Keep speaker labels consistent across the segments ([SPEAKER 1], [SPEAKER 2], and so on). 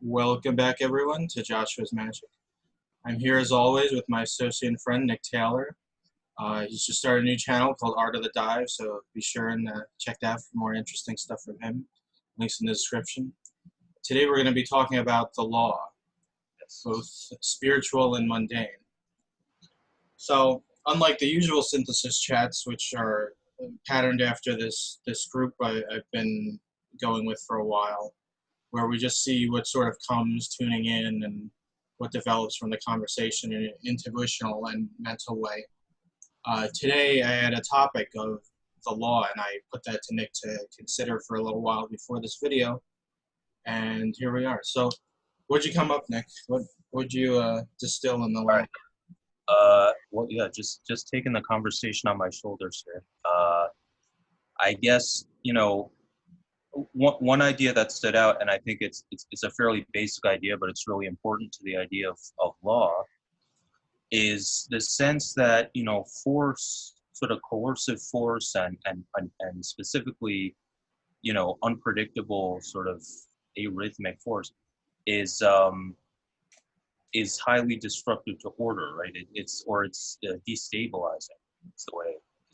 [SPEAKER 1] Welcome back, everyone, to Joshua's Magic. I'm here as always with my associate and friend, Nick Taylor. He's just started a new channel called Art of the Dive, so be sure and check that for more interesting stuff from him. Links in the description. Today we're going to be talking about the law, both spiritual and mundane. So, unlike the usual synthesis chats, which are patterned after this group I've been going with for a while, where we just see what sort of comes tuning in and what develops from the conversation in an intuitional and mental way. Today I had a topic of the law, and I put that to Nick to consider for a little while before this video, and here we are. So what'd you come up, Nick? What would you distill in the law?
[SPEAKER 2] Well, yeah, just taking the conversation on my shoulders here. I guess, one idea that stood out, and I think it's a fairly basic idea, but it's really important to the idea of law, is the sense that, force, sort of coercive force and specifically, unpredictable sort of arrhythmic force is highly disruptive to order, right? It's destabilizing. It's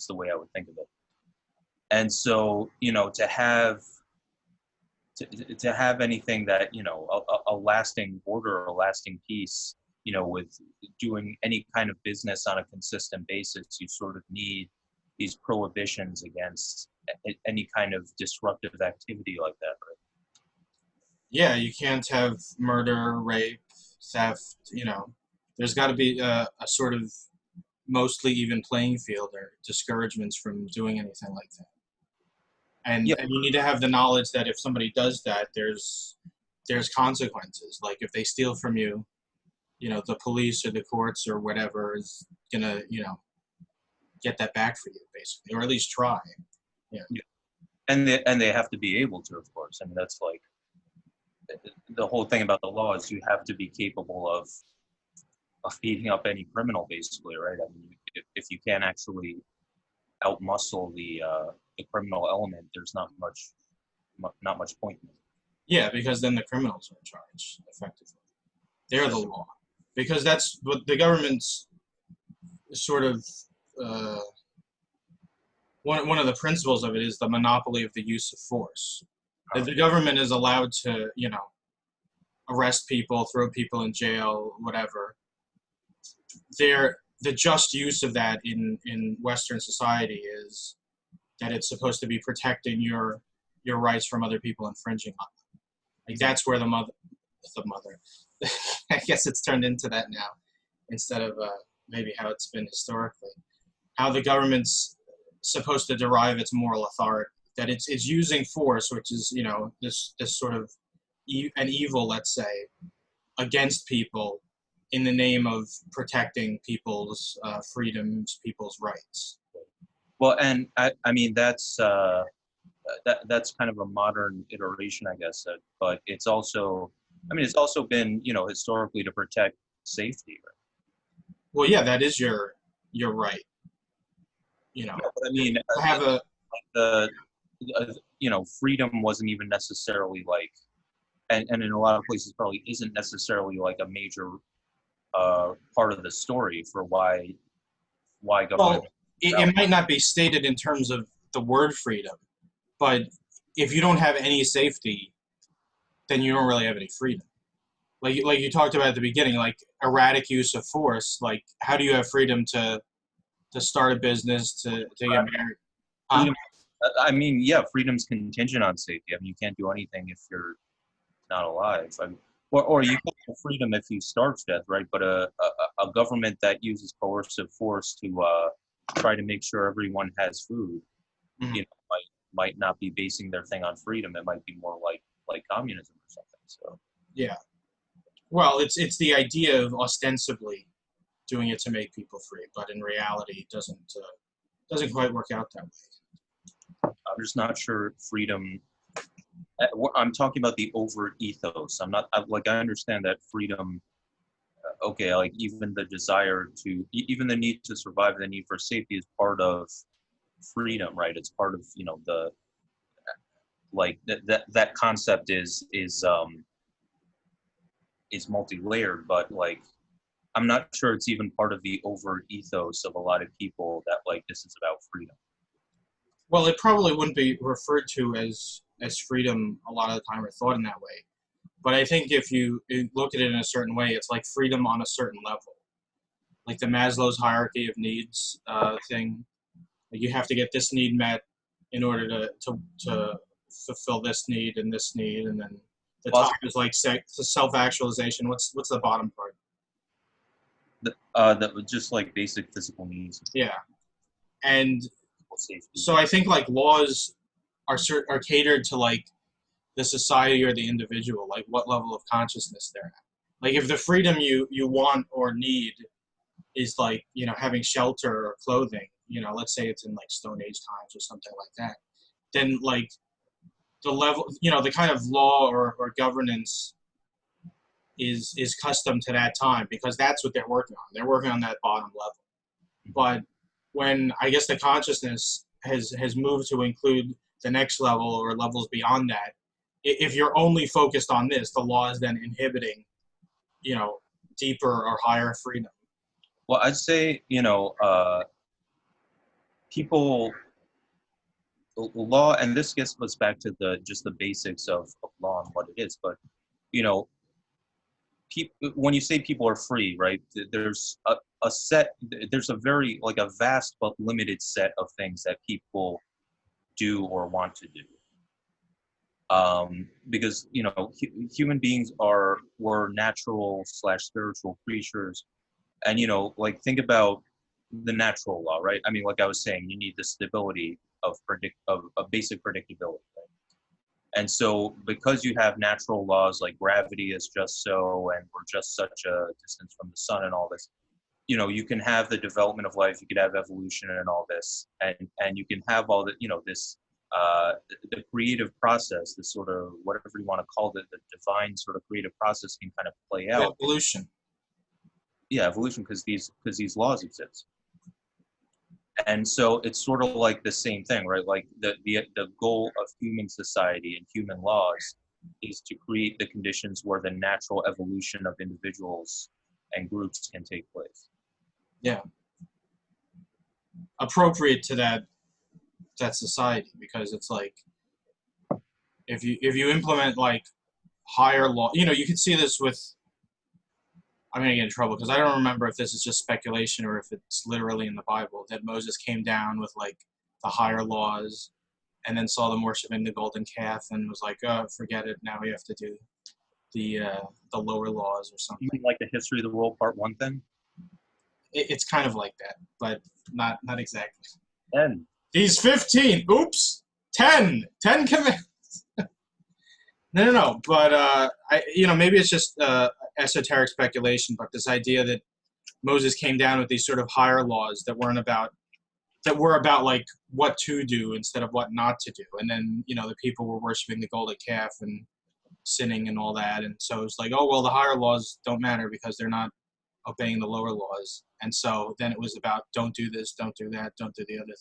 [SPEAKER 2] the way I would think of it. And so, to have anything that, a lasting order, a lasting peace, with doing any kind of business on a consistent basis, you sort of need these prohibitions against any kind of disruptive activity like that, right?
[SPEAKER 1] Yeah, you can't have murder, rape, theft. There's got to be a sort of mostly even playing field or discouragements from doing anything like that. And you need to have the knowledge that if somebody does that, there's consequences. Like if they steal from you, the police or the courts or whatever is gonna, get that back for you, basically, or at least try.
[SPEAKER 2] Yeah. And they have to be able to, of course. I mean, that's like the whole thing about the law is you have to be capable of beating up any criminal, basically, right? I mean, if you can't actually outmuscle the criminal element, there's not much point in it.
[SPEAKER 1] Yeah, because then the criminals are in charge, effectively. They're the law. Because that's what the government's sort of one of the principles of it is the monopoly of the use of force. That the government is allowed to, arrest people, throw people in jail, whatever. The just use of that in Western society is that it's supposed to be protecting your rights from other people infringing on them. Like that's where the mother I guess it's turned into that now instead of maybe how it's been historically. How the government's supposed to derive its moral authority, that it's using force, which is this sort of an evil, let's say, against people in the name of protecting people's freedoms, people's rights.
[SPEAKER 2] Well, and I mean that's kind of a modern iteration, I guess. But it's also, it's also been historically to protect safety. Right?
[SPEAKER 1] Well, yeah, that is your right.
[SPEAKER 2] I mean, freedom wasn't even necessarily like, and in a lot of places probably isn't necessarily like a major part of the story for why government.
[SPEAKER 1] Well, it might not be stated in terms of the word freedom, but if you don't have any safety, then you don't really have any freedom. Like you talked about at the beginning, like erratic use of force. Like, how do you have freedom to start a business, to get married?
[SPEAKER 2] Freedom, I mean, yeah, freedom's contingent on safety. I mean, you can't do anything if you're not alive. Or you can have freedom if you starve to death, right? But a government that uses coercive force to try to make sure everyone has food,
[SPEAKER 1] Mm-hmm.
[SPEAKER 2] Might not be basing their thing on freedom. It might be more like communism or something. So
[SPEAKER 1] yeah, well, it's the idea of ostensibly doing it to make people free, but in reality, it doesn't quite work out that way.
[SPEAKER 2] I'm just not sure freedom. I'm talking about the overt ethos. I understand that freedom. Okay, like even the desire to, even the need to survive, the need for safety is part of freedom, right? It's part of the like that concept is is multi-layered, but like I'm not sure it's even part of the overt ethos of a lot of people that like this is about freedom.
[SPEAKER 1] Well, it probably wouldn't be referred to as freedom a lot of the time or thought in that way. But I think if you look at it in a certain way, it's like freedom on a certain level, like the Maslow's hierarchy of needs thing. Like you have to get this need met in order to fulfill this need, and then the
[SPEAKER 2] Well,
[SPEAKER 1] top is like self-actualization. What's the bottom part?
[SPEAKER 2] that was just like basic physical needs,
[SPEAKER 1] Yeah, and
[SPEAKER 2] safety.
[SPEAKER 1] so I think like laws are catered to like the society or the individual, like what level of consciousness they're at. Like if the freedom you want or need is like, having shelter or clothing, let's say it's in like Stone Age times or something like that, then like the level, the kind of law or governance is custom to that time because that's what they're working on. They're working on that bottom level. But when I guess the consciousness has moved to include the next level or levels beyond that, if you're only focused on this, the law is then inhibiting, deeper or higher freedom.
[SPEAKER 2] Well, I'd say, people, law, and this gets us back to just the basics of law and what it is, but, you know, when you say people are free, right, there's there's a very, like a vast but limited set of things that people do or want to do. Because, human beings were natural/spiritual creatures. And, like think about the natural law, right? I mean, like I was saying, you need the stability of basic predictability. Right? And so because you have natural laws like gravity is just so, and we're just such a distance from the sun and all this, you can have the development of life, you could have evolution and all this, and you can have all the, this, the creative process, this sort of, whatever you want to call it, the divine sort of creative process can kind of play out.
[SPEAKER 1] Evolution.
[SPEAKER 2] Yeah, evolution, because these laws exist. And so it's sort of like the same thing, right? Like the goal of human society and human laws is to create the conditions where the natural evolution of individuals and groups can take place.
[SPEAKER 1] Yeah. Appropriate to that society, because it's like if you implement like higher law, you can see this with, I'm going to get in trouble because I don't remember if this is just speculation or if it's literally in the Bible, that Moses came down with like the higher laws and then saw them worshiping the golden calf and was like, oh, forget it. Now we have to do the lower laws or something.
[SPEAKER 2] You mean like the History of the World Part 1 thing?
[SPEAKER 1] It's kind of like that, but not exactly.
[SPEAKER 2] 10.
[SPEAKER 1] These 15, oops, 10 commandments. No. But maybe it's just esoteric speculation. But this idea that Moses came down with these sort of higher laws that were about like what to do instead of what not to do, and then the people were worshiping the golden calf and sinning and all that, and so it's like, oh well, the higher laws don't matter because they're not obeying the lower laws, and so then it was about don't do this, don't do that, don't do the other thing.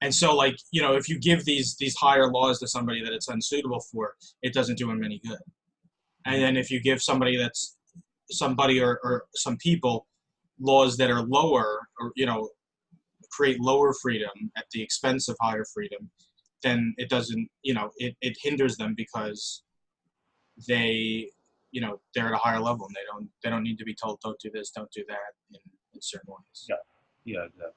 [SPEAKER 1] And so, like, if you give these higher laws to somebody that it's unsuitable for, it doesn't do them any good. And then if you give somebody or some people laws that are lower, or create lower freedom at the expense of higher freedom, then it doesn't, it hinders them because they're at a higher level and they don't need to be told don't do this, don't do that in certain ways.
[SPEAKER 2] Yeah, exactly.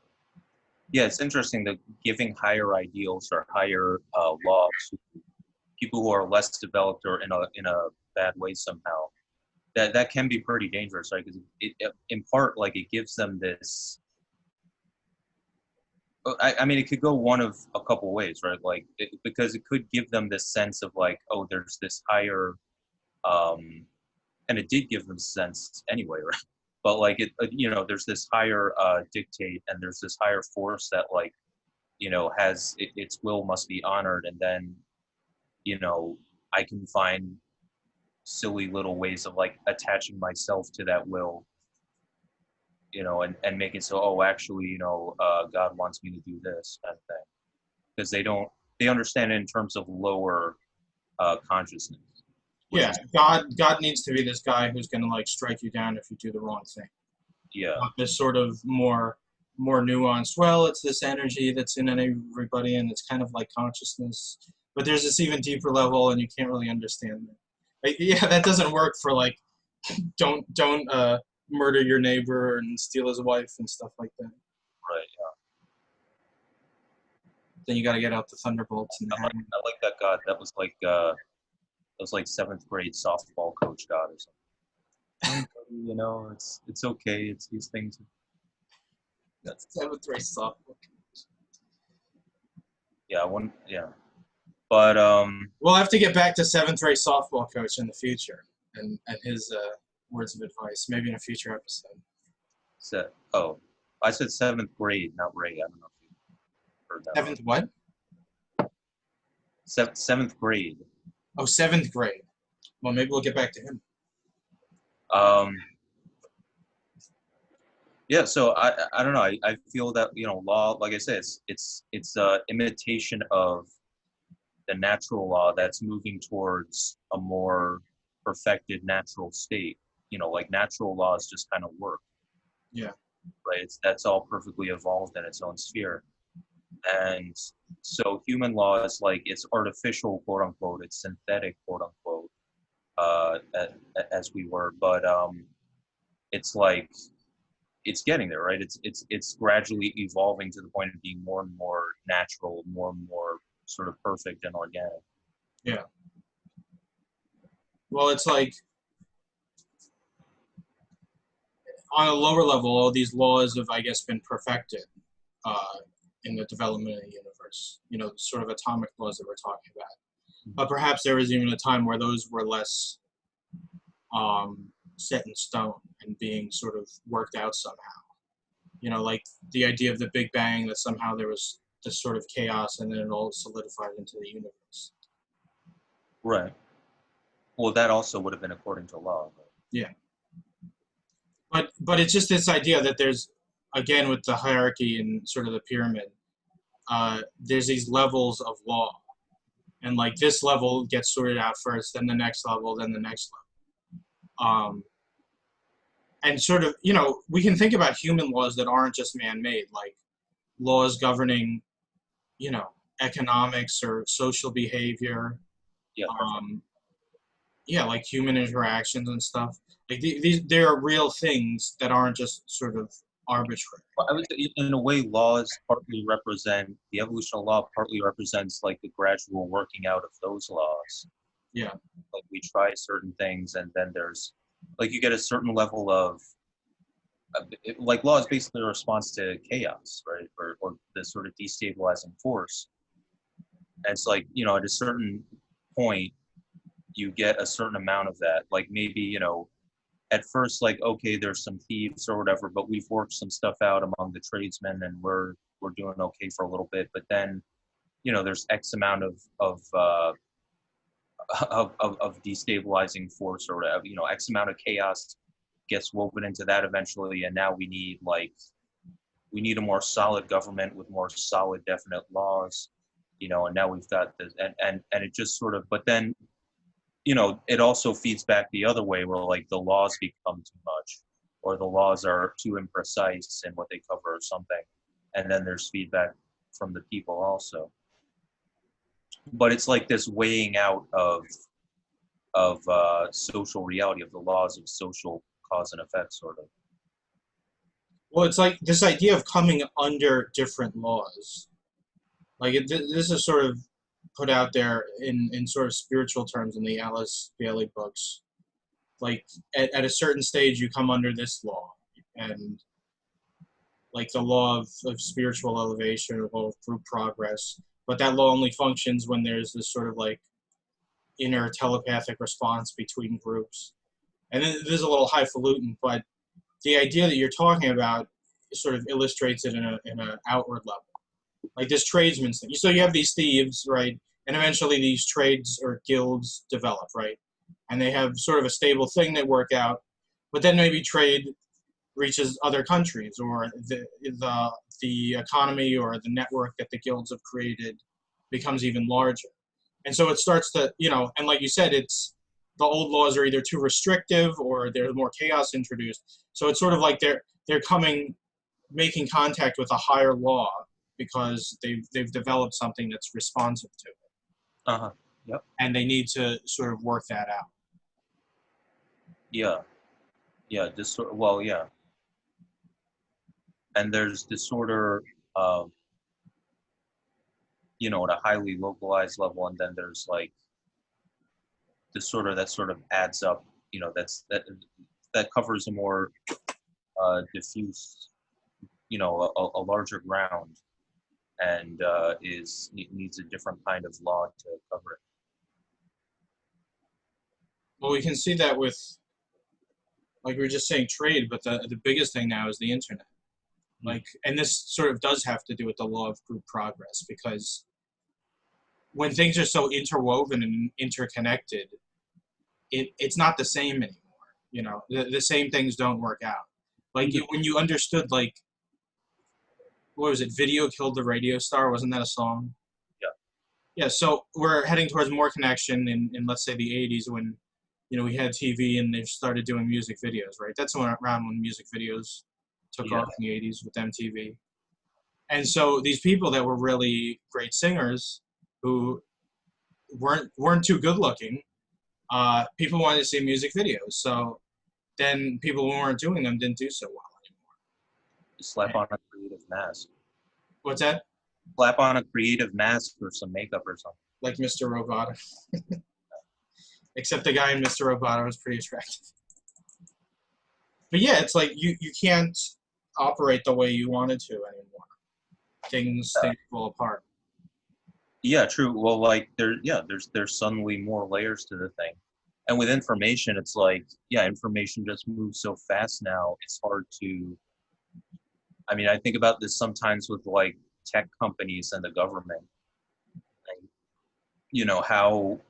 [SPEAKER 2] Yeah, it's interesting that giving higher ideals or higher laws to people who are less developed or in a bad way somehow, that can be pretty dangerous, right? Because it in part, like, it gives them this. I mean, it could go one of a couple ways, right? Like, because it could give them this sense of like, oh, there's this higher, and it did give them sense anyway, right? But like there's this higher dictate, and there's this higher force that like, has its will must be honored, and then, I can find silly little ways of like attaching myself to that will, and make it so, oh, actually, God wants me to do this kind of thing, because they understand it in terms of lower consciousness. which
[SPEAKER 1] Yeah,
[SPEAKER 2] is
[SPEAKER 1] God needs to be this guy who's gonna like strike you down if you do the wrong thing.
[SPEAKER 2] yeah,
[SPEAKER 1] Not this sort of more nuanced. Well, it's this energy that's in everybody, and it's kind of like consciousness. But there's this even deeper level, and you can't really understand it. Like, yeah, that doesn't work for like don't murder your neighbor and steal his wife and stuff like that.
[SPEAKER 2] right. Yeah.
[SPEAKER 1] Then you got to get out the thunderbolts and the hammer.
[SPEAKER 2] I like that God. That was like seventh grade softball coach God or something. You know, it's okay. It's these things.
[SPEAKER 1] That's seventh grade softball.
[SPEAKER 2] Yeah, one. Yeah, but
[SPEAKER 1] We'll have to get back to seventh grade softball coach in the future and his words of advice, maybe in a future episode.
[SPEAKER 2] oh, I said seventh grade, not Ray. I don't know if you heard that.
[SPEAKER 1] Seventh what?
[SPEAKER 2] Seventh grade.
[SPEAKER 1] Oh, seventh grade. Well, maybe we'll get back to him.
[SPEAKER 2] Yeah, so I don't know. I feel that, you know, law, like I said, it's imitation of the natural law that's moving towards a more perfected natural state. You know, like natural laws just kind of work.
[SPEAKER 1] Yeah.
[SPEAKER 2] Right. That's all perfectly evolved in its own sphere. And so human law is like, it's artificial, quote unquote, it's synthetic, quote unquote, as we were, but it's like, it's getting there, right? It's gradually evolving to the point of being more and more natural, more and more sort of perfect and organic.
[SPEAKER 1] Yeah. Well, it's like on a lower level, all these laws have, I guess, been perfected in the development of the universe. You know, sort of atomic laws that we're talking about. But perhaps there was even a time where those were less set in stone and being sort of worked out somehow. You know, like the idea of the Big Bang, that somehow there was this sort of chaos and then it all solidified into the universe.
[SPEAKER 2] Right. Well, that also would have been according to law. But...
[SPEAKER 1] Yeah. But it's just this idea that there's, again, with the hierarchy and sort of the pyramid, there's these levels of law. And like this level gets sorted out first, then the next level, then the next level. And sort of, you know, we can think about human laws that aren't just man-made, like laws governing, you know, economics or social behavior.
[SPEAKER 2] Yeah.
[SPEAKER 1] Yeah, like human interactions and stuff. Like these, there are real things that aren't just sort of arbitrary.
[SPEAKER 2] Well, I would say, in a way, laws partly represent the evolution of law. Partly represents like the gradual working out of those laws.
[SPEAKER 1] Yeah.
[SPEAKER 2] Like we try certain things, and then there's like you get a certain level of like law is basically a response to chaos, right? Or the sort of destabilizing force. And it's like, you know, at a certain point, you get a certain amount of that. Like maybe, you know, at first, like, okay, there's some thieves or whatever, but we've worked some stuff out among the tradesmen and we're doing okay for a little bit. But then, you know, there's X amount of destabilizing force or, you know, X amount of chaos gets woven into that eventually. And now we need a more solid government with more solid, definite laws, you know, and now we've got this, and it just sort of, but then, you know, it also feeds back the other way where like the laws become too much or the laws are too imprecise in what they cover or something. And then there's feedback from the people also. But it's like this weighing out of social reality, of the laws of social cause and effect, sort of.
[SPEAKER 1] Well, it's like this idea of coming under different laws. Like this is sort of put out there in sort of spiritual terms in the Alice Bailey books. Like at a certain stage, you come under this law, and like the law of spiritual elevation or law of group progress. But that law only functions when there's this sort of like inner telepathic response between groups. And then there's a little highfalutin, but the idea that you're talking about sort of illustrates it in an outward level. Like this tradesman's thing. So you have these thieves, right? And eventually these trades or guilds develop, right? And they have sort of a stable thing they work out. But then maybe trade reaches other countries, or the economy or the network that the guilds have created becomes even larger. And so it starts to, you know, and like you said, it's the old laws are either too restrictive or there's more chaos introduced. So it's sort of like they're making contact with a higher law because they've developed something that's responsive to it,
[SPEAKER 2] Uh-huh. Yep.
[SPEAKER 1] and they need to sort of work that out.
[SPEAKER 2] Yeah. Yeah. Well, yeah. And there's disorder, at a highly localized level, and then there's like disorder that sort of adds up. That covers a more diffuse, a larger ground, and needs a different kind of law to cover it.
[SPEAKER 1] Well, we can see that with, like we were just saying, trade, but the biggest thing now is the internet. Like, and this sort of does have to do with the law of group progress, because when things are so interwoven and interconnected, it's not the same anymore. The same things don't work out. Like when you understood, like, what was it? Video killed the radio star. Wasn't that a song?
[SPEAKER 2] Yeah.
[SPEAKER 1] Yeah. So we're heading towards more connection in let's say the 80s, when we had TV and they started doing music videos, right? That's around when music videos took off in the 80s with MTV. And so these people that were really great singers who weren't too good looking, people wanted to see music videos. So then people who weren't doing them didn't do so well anymore.
[SPEAKER 2] Slap on a creative mask.
[SPEAKER 1] What's that?
[SPEAKER 2] Slap on a creative mask or some makeup or something.
[SPEAKER 1] Like Mr. Roboto. Except the guy in Mr. Roboto was pretty attractive. But yeah, it's like you can't operate the way you wanted to anymore. Things fall apart.
[SPEAKER 2] Yeah, true. Well, like there's suddenly more layers to the thing. And with information, it's like, information just moves so fast now. It's hard to, I think about this sometimes with like tech companies and the government. How,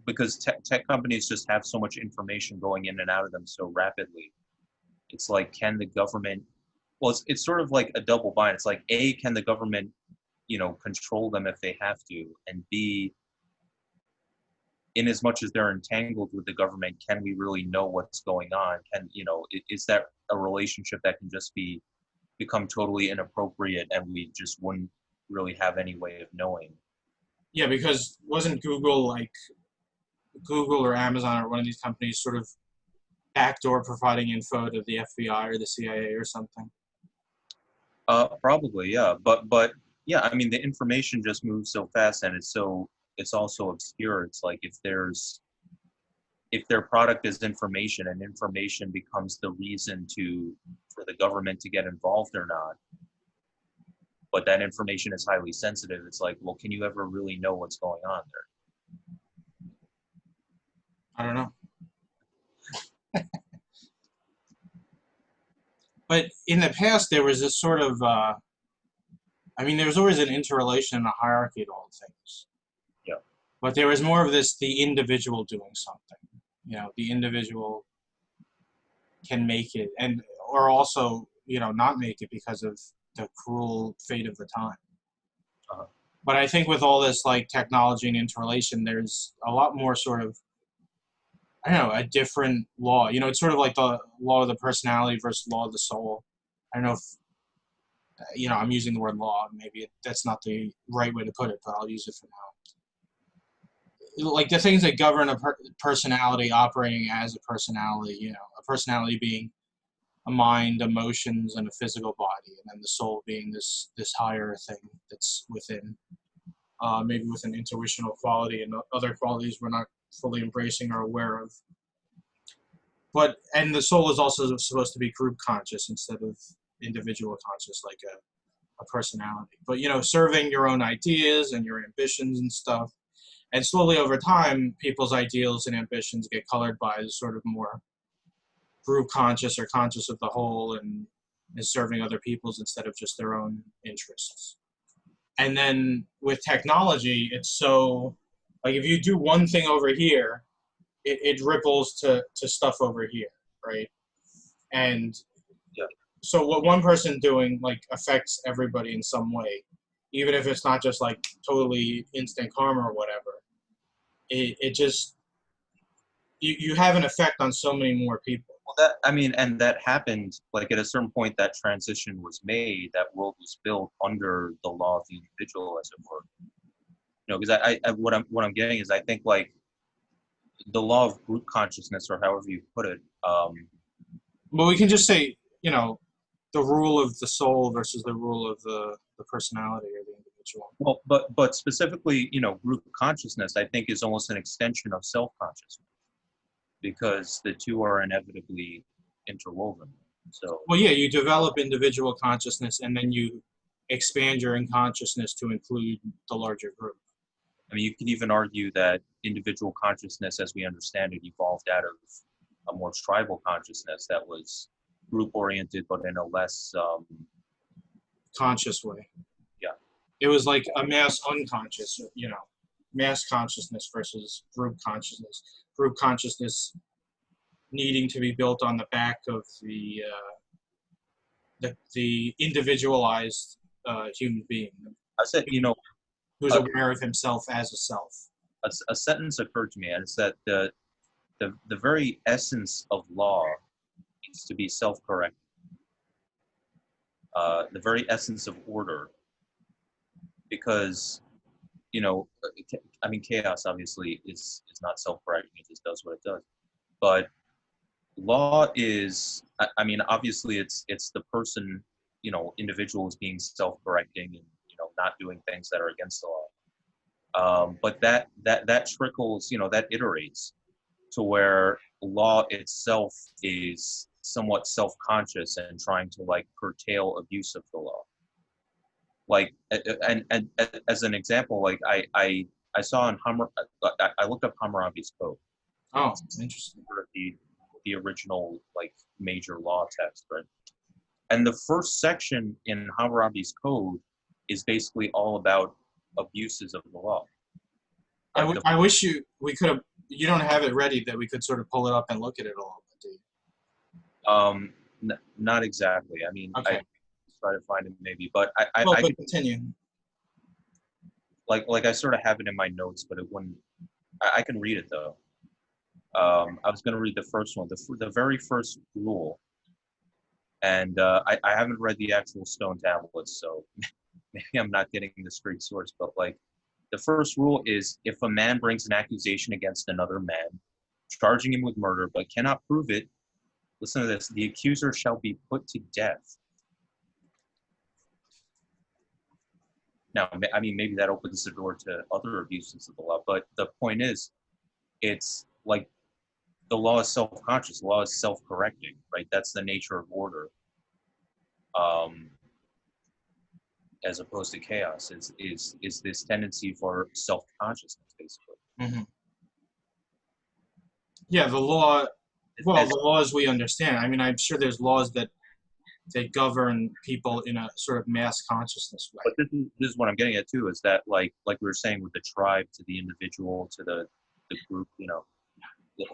[SPEAKER 2] because tech companies just have so much information going in and out of them so rapidly. It's like, can the government, well, it's sort of like a double bind. It's like, A, can the government, control them if they have to? And B, in as much as they're entangled with the government, can we really know what's going on? Is that a relationship that can just become totally inappropriate and we just wouldn't really have any way of knowing?
[SPEAKER 1] Yeah, because wasn't Google or Amazon or one of these companies sort of backdoor providing info to the FBI or the CIA or something?
[SPEAKER 2] Probably, yeah. But yeah, the information just moves so fast, and it's also obscure. It's like if their product is information and information becomes the reason for the government to get involved or not, but that information is highly sensitive, it's like, well, can you ever really know what's going on there?
[SPEAKER 1] I don't know. But in the past, there was this sort of, there was always an interrelation and a hierarchy to all things.
[SPEAKER 2] Yeah.
[SPEAKER 1] But there was more of the individual doing something. The individual can make it, or also, not make it because of the cruel fate of the time.
[SPEAKER 2] Uh-huh.
[SPEAKER 1] But I think with all this like technology and interrelation, there's a lot more sort of, I don't know, a different law. It's sort of like the law of the personality versus law of the soul. I don't know if, I'm using the word law. Maybe that's not the right way to put it, but I'll use it for now. Like the things that govern a personality operating as a personality, a personality being a mind, emotions, and a physical body, and then the soul being this higher thing that's within, maybe with an intuitional quality and other qualities we're not fully embracing or aware of. And the soul is also supposed to be group conscious instead of individual conscious, like a personality. But, serving your own ideas and your ambitions and stuff. And slowly over time, people's ideals and ambitions get colored by the sort of more group conscious or conscious of the whole, and is serving other people's instead of just their own interests. And then with technology, it's so, like, if you do one thing over here, it ripples to stuff over here, right? And so what one person doing, like, affects everybody in some way, even if it's not just like totally instant karma or whatever. It just, you have an effect on so many more people.
[SPEAKER 2] Well, that I mean, and that happened like at a certain point. That transition was made. That world was built under the law of the individual, as it were. You know, because what I'm getting is I think like the law of group consciousness, or however you put it.
[SPEAKER 1] Well, we can just say, the rule of the soul versus the rule of the personality or the individual.
[SPEAKER 2] Well, but specifically, group consciousness, I think, is almost an extension of self-consciousness because the two are inevitably interwoven. So,
[SPEAKER 1] Well, yeah, you develop individual consciousness and then you expand your consciousness to include the larger group.
[SPEAKER 2] I mean, you could even argue that individual consciousness, as we understand it, evolved out of a more tribal consciousness that was group-oriented, but in a less,
[SPEAKER 1] Conscious way.
[SPEAKER 2] yeah.
[SPEAKER 1] It was like a mass unconscious, mass consciousness versus group consciousness. Group consciousness needing to be built on the back of the individualized human being
[SPEAKER 2] I said,
[SPEAKER 1] who's
[SPEAKER 2] a,
[SPEAKER 1] aware of himself as a self.
[SPEAKER 2] a sentence occurred to me, and it's that the very essence of law is to be self-correcting. The very essence of order, because I mean, chaos obviously is not self-correcting; it just does what it does. But law is, I mean, obviously it's the person, individual is being self-correcting and not doing things that are against the law. But that trickles, that iterates to where law itself is somewhat self-conscious and trying to like curtail abuse of the law. Like, and as an example, like I saw in I looked up Hammurabi's code.
[SPEAKER 1] Oh, interesting.
[SPEAKER 2] The original like major law text, right? And the first section in Hammurabi's code is basically all about abuses of the law. Like
[SPEAKER 1] I wish we could have. You don't have it ready that we could sort of pull it up and look at it a little bit, do you?
[SPEAKER 2] Not exactly. I mean,
[SPEAKER 1] Okay.
[SPEAKER 2] I try to find it maybe, but
[SPEAKER 1] Well,
[SPEAKER 2] I
[SPEAKER 1] but
[SPEAKER 2] could,
[SPEAKER 1] continue.
[SPEAKER 2] like I sort of have it in my notes, but it wouldn't. I can read it though. I was going to read the first one, the very first rule, and I haven't read the actual stone tablets, so maybe I'm not getting the straight source. But like, the first rule is if a man brings an accusation against another man, charging him with murder, but cannot prove it, listen to this: the accuser shall be put to death. Now, I mean, maybe that opens the door to other abuses of the law, but the point is, it's like the law is self-conscious, the law is self-correcting, right? That's the nature of order, as opposed to chaos. Is this tendency for self-consciousness, basically?
[SPEAKER 1] Mm-hmm. Yeah, the law. Well, the laws we understand. I mean, I'm sure there's laws that govern people in a sort of mass consciousness way.
[SPEAKER 2] But this is what I'm getting at too, is that like we were saying with the tribe to the individual to the group,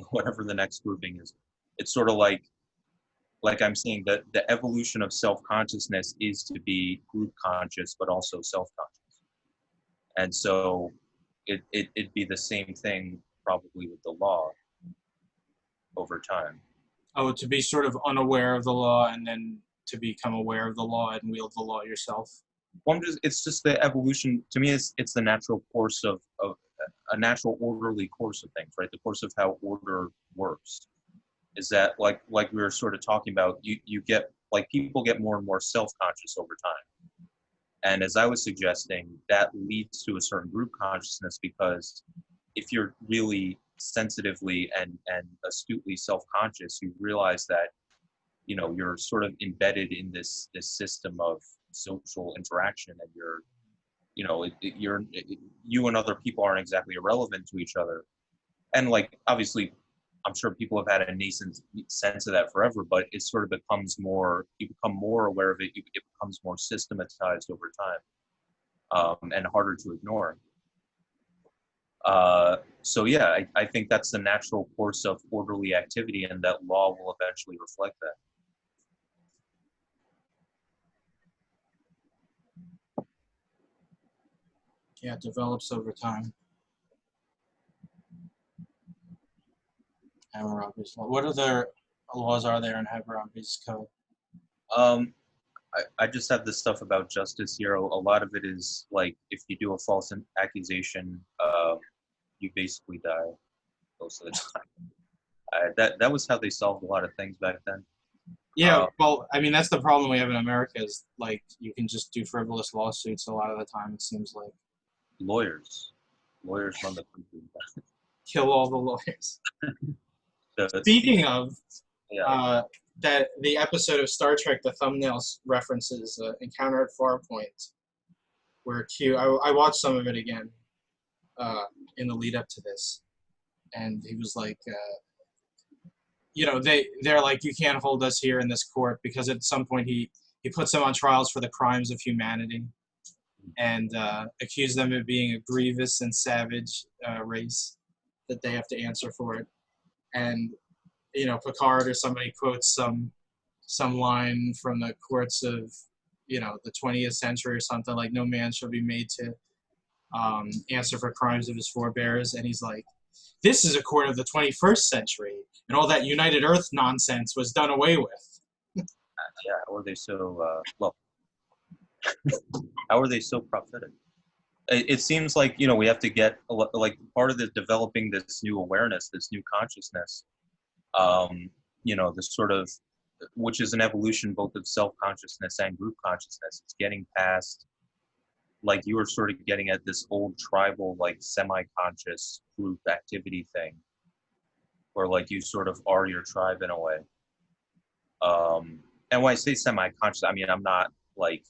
[SPEAKER 2] whatever the next grouping is, it's sort of like I'm saying that the evolution of self-consciousness is to be group conscious, but also self-conscious. And so it'd be the same thing probably with the law over time.
[SPEAKER 1] Oh, to be sort of unaware of the law and then to become aware of the law and wield the law yourself.
[SPEAKER 2] Well, it's just the evolution. To me, it's the natural course of a natural orderly course of things, right? The course of how order works is that like we were sort of talking about, you get like people get more and more self-conscious over time. And as I was suggesting, that leads to a certain group consciousness, because if you're really sensitively and astutely self-conscious, you realize that you're sort of embedded in this system of social interaction, and you and other people aren't exactly irrelevant to each other. And like obviously I'm sure people have had a nascent sense of that forever, but it sort of becomes more, you become more aware of it, it becomes more systematized over time, and harder to ignore. So yeah, I think that's the natural course of orderly activity, and that law will eventually reflect that.
[SPEAKER 1] Yeah, it develops over time. Hammurabi's law. What other laws are there in Hammurabi's code?
[SPEAKER 2] Um, I just have this stuff about justice here. A lot of it is like if you do a false accusation, you basically die most of the time. That was how they solved a lot of things back then.
[SPEAKER 1] Yeah, well, I mean, that's the problem we have in America is, like, you can just do frivolous lawsuits a lot of the time, it seems like.
[SPEAKER 2] Lawyers run the country.
[SPEAKER 1] Kill all the lawyers.
[SPEAKER 2] The-
[SPEAKER 1] Speaking of,
[SPEAKER 2] yeah,
[SPEAKER 1] that the episode of Star Trek, the thumbnails references Encounter at Farpoint, where I watched some of it again in the lead up to this, and he was like, they're like, you can't hold us here in this court because at some point he puts them on trials for the crimes of humanity and accused them of being a grievous and savage race that they have to answer for it. And Picard or somebody quotes some line from the courts of the 20th century or something like, no man shall be made to answer for crimes of his forebears, and he's like, this is a court of the 21st century, and all that United Earth nonsense was done away with.
[SPEAKER 2] yeah. How are they so well? How are they so prophetic? It seems like we have to get like part of the developing this new awareness, this new consciousness. The sort of, which is an evolution both of self-consciousness and group consciousness. It's getting past, like you were sort of getting at, this old tribal, like semi-conscious group activity thing, where like you sort of are your tribe in a way. And when I say semi-conscious, I mean, I'm not like,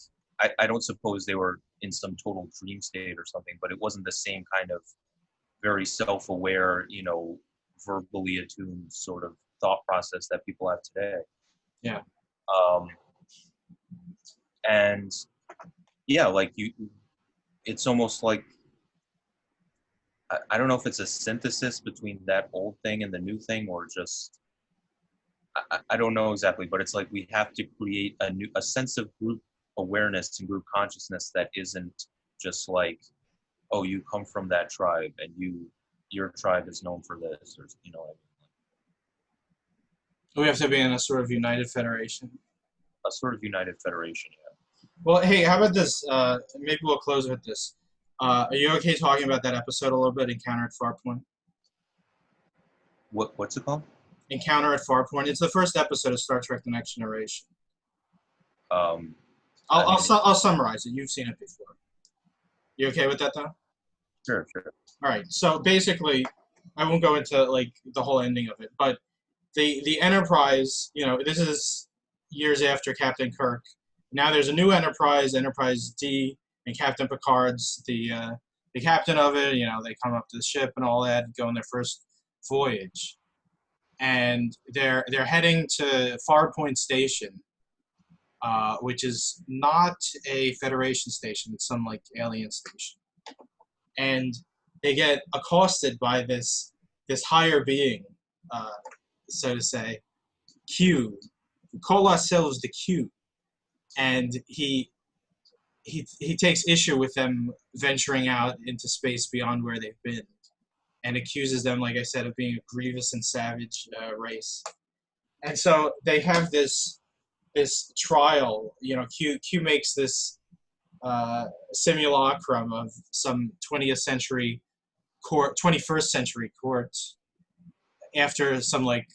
[SPEAKER 2] I don't suppose they were in some total dream state or something, but it wasn't the same kind of very self-aware, verbally attuned sort of thought process that people have today.
[SPEAKER 1] Yeah.
[SPEAKER 2] And yeah, like it's almost like, I don't know if it's a synthesis between that old thing and the new thing, or just, I don't know exactly, but it's like we have to create a sense of group awareness and group consciousness that isn't just like, oh, you come from that tribe and your tribe is known for this, or
[SPEAKER 1] We have to be in a sort of united federation.
[SPEAKER 2] a sort of united federation. Yeah.
[SPEAKER 1] Well, hey, how about this? Maybe we'll close with this. Are you okay talking about that episode a little bit, Encounter at Farpoint?
[SPEAKER 2] What's it called?
[SPEAKER 1] Encounter at Farpoint. It's the first episode of Star Trek: The Next Generation.
[SPEAKER 2] I'll
[SPEAKER 1] summarize it. You've seen it before. You okay with that, though?
[SPEAKER 2] Sure.
[SPEAKER 1] All right. So basically, I won't go into like the whole ending of it, but the Enterprise, this is years after Captain Kirk. Now there's a new Enterprise, Enterprise D, and Captain Picard's the captain of it. They come up to the ship and all that, go on their first voyage, and they're heading to Farpoint Station, which is not a Federation station. It's some like alien station, and they get accosted by this higher being, so to say, Q. We call ourselves the Q, and he takes issue with them venturing out into space beyond where they've been, and accuses them, like I said, of being a grievous and savage race. And so they have this trial. Q makes this simulacrum of some 20th century court, 21st century court, after some like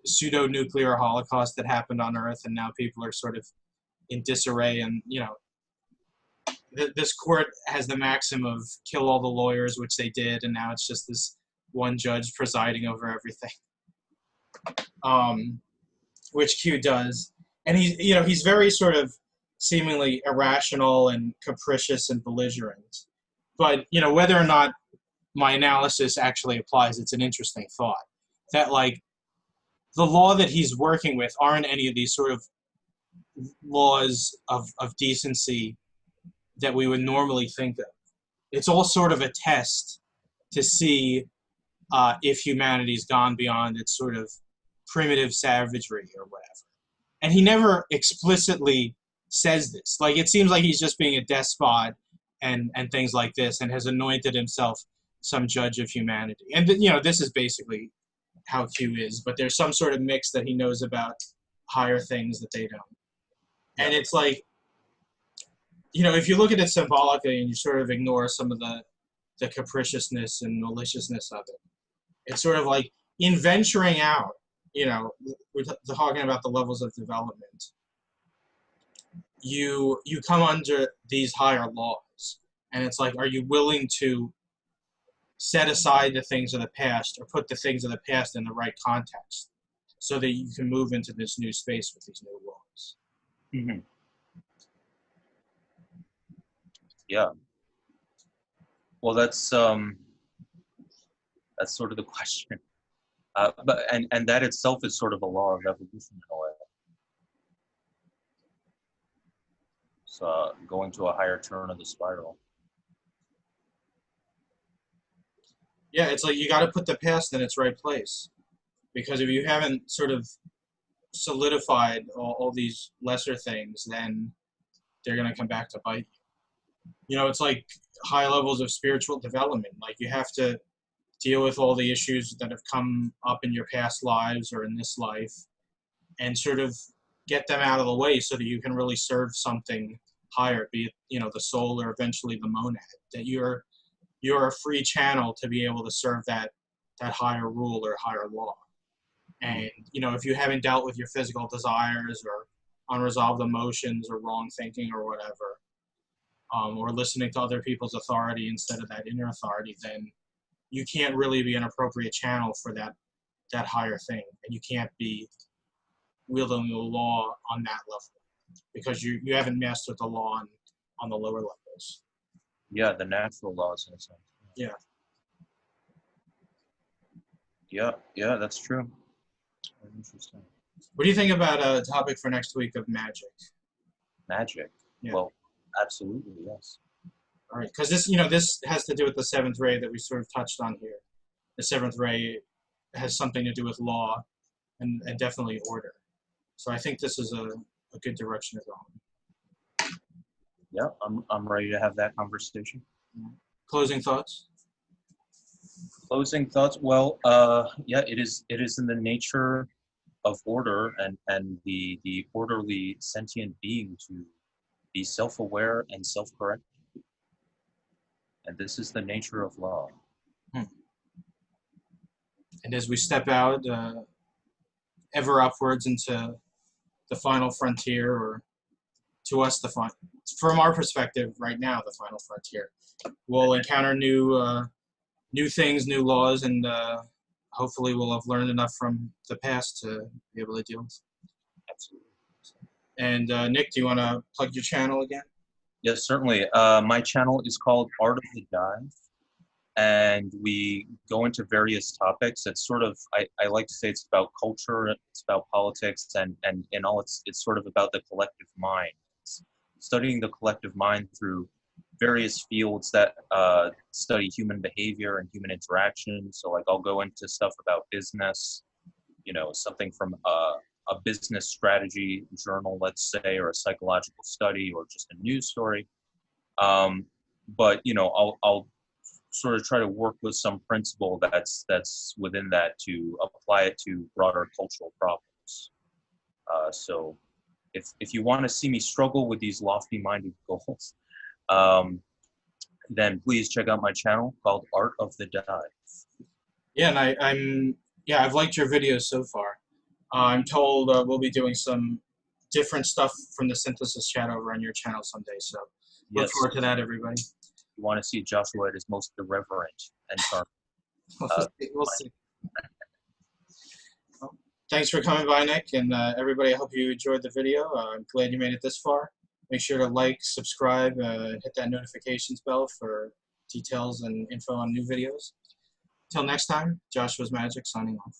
[SPEAKER 1] pseudo-nuclear holocaust that happened on Earth, and now people are sort of in disarray. And this court has the maxim of kill all the lawyers, which they did, and now it's just this one judge presiding over everything, which Q does. And he's very sort of seemingly irrational and capricious and belligerent. But whether or not my analysis actually applies, it's an interesting thought that like the law that he's working with aren't any of these sort of laws of decency that we would normally think of. It's all sort of a test to see if humanity's gone beyond its sort of primitive savagery or whatever. And he never explicitly says this. Like, it seems like he's just being a despot and things like this, and has anointed himself some judge of humanity. And this is basically how Q is, but there's some sort of mix that he knows about higher things that they don't. And it's like, if you look at it symbolically and you sort of ignore some of the capriciousness and maliciousness of it, it's sort of like in venturing out, we're talking about the levels of development. You come under these higher laws, and it's like, are you willing to set aside the things of the past or put the things of the past in the right context so that you can move into this new space with these new laws?
[SPEAKER 2] Mm-hmm. Yeah. Well, that's sort of the question. But that itself is sort of a law of evolution in a way. So going to a higher turn of the spiral.
[SPEAKER 1] Yeah, it's like you got to put the past in its right place, because if you haven't sort of solidified all these lesser things, then they're going to come back to bite you. It's like high levels of spiritual development. Like, you have to deal with all the issues that have come up in your past lives or in this life, and sort of get them out of the way so that you can really serve something higher, be it the soul or eventually the monad. That you're a free channel to be able to serve that higher rule or higher law. And if you haven't dealt with your physical desires or unresolved emotions or wrong thinking or whatever, or listening to other people's authority instead of that inner authority, then you can't really be an appropriate channel for that higher thing, and you can't be wielding the law on that level because you haven't mastered the law on the lower levels.
[SPEAKER 2] Yeah, the natural laws in a sense.
[SPEAKER 1] Yeah.
[SPEAKER 2] Yeah, that's true. Interesting.
[SPEAKER 1] What do you think about a topic for next week of magic?
[SPEAKER 2] Magic?
[SPEAKER 1] Yeah.
[SPEAKER 2] Well, absolutely, yes.
[SPEAKER 1] All right, because this has to do with the seventh ray that we sort of touched on here. The seventh ray has something to do with law and definitely order. So I think this is a good direction to go in.
[SPEAKER 2] Yeah, I'm ready to have that conversation.
[SPEAKER 1] Closing thoughts?
[SPEAKER 2] Closing thoughts. Well, yeah, it is in the nature of order and the orderly sentient being to be self-aware and self-correct. And this is the nature of law.
[SPEAKER 1] And as we step out ever upwards into the final frontier, or to us, from our perspective right now, the final frontier, we'll encounter new things, new laws, and hopefully we'll have learned enough from the past to be able to deal with it.
[SPEAKER 2] Absolutely.
[SPEAKER 1] And Nick, do you want to plug your channel again?
[SPEAKER 2] Yes, certainly. My channel is called Art of the Dive, and we go into various topics. It's sort of, I like to say it's about culture, it's about politics, and in all, it's sort of about the collective mind. It's studying the collective mind through various fields that study human behavior and human interaction. So like I'll go into stuff about business, something from a business strategy journal, let's say, or a psychological study, or just a news story. But I'll sort of try to work with some principle that's within that to apply it to broader cultural problems. So if you want to see me struggle with these lofty-minded goals, then please check out my channel called Art of the Dive.
[SPEAKER 1] Yeah, and I've liked your videos so far. I'm told we'll be doing some different stuff from the Synthesis chat over on your channel someday. So look forward to that, everybody.
[SPEAKER 2] You want to see Joshua at his most irreverent and charming.
[SPEAKER 1] We'll see. Well, thanks for coming by, Nick, and everybody. I hope you enjoyed the video. I'm glad you made it this far. Make sure to like, subscribe, and hit that notifications bell for details and info on new videos. Till next time, Joshua's Magic signing off.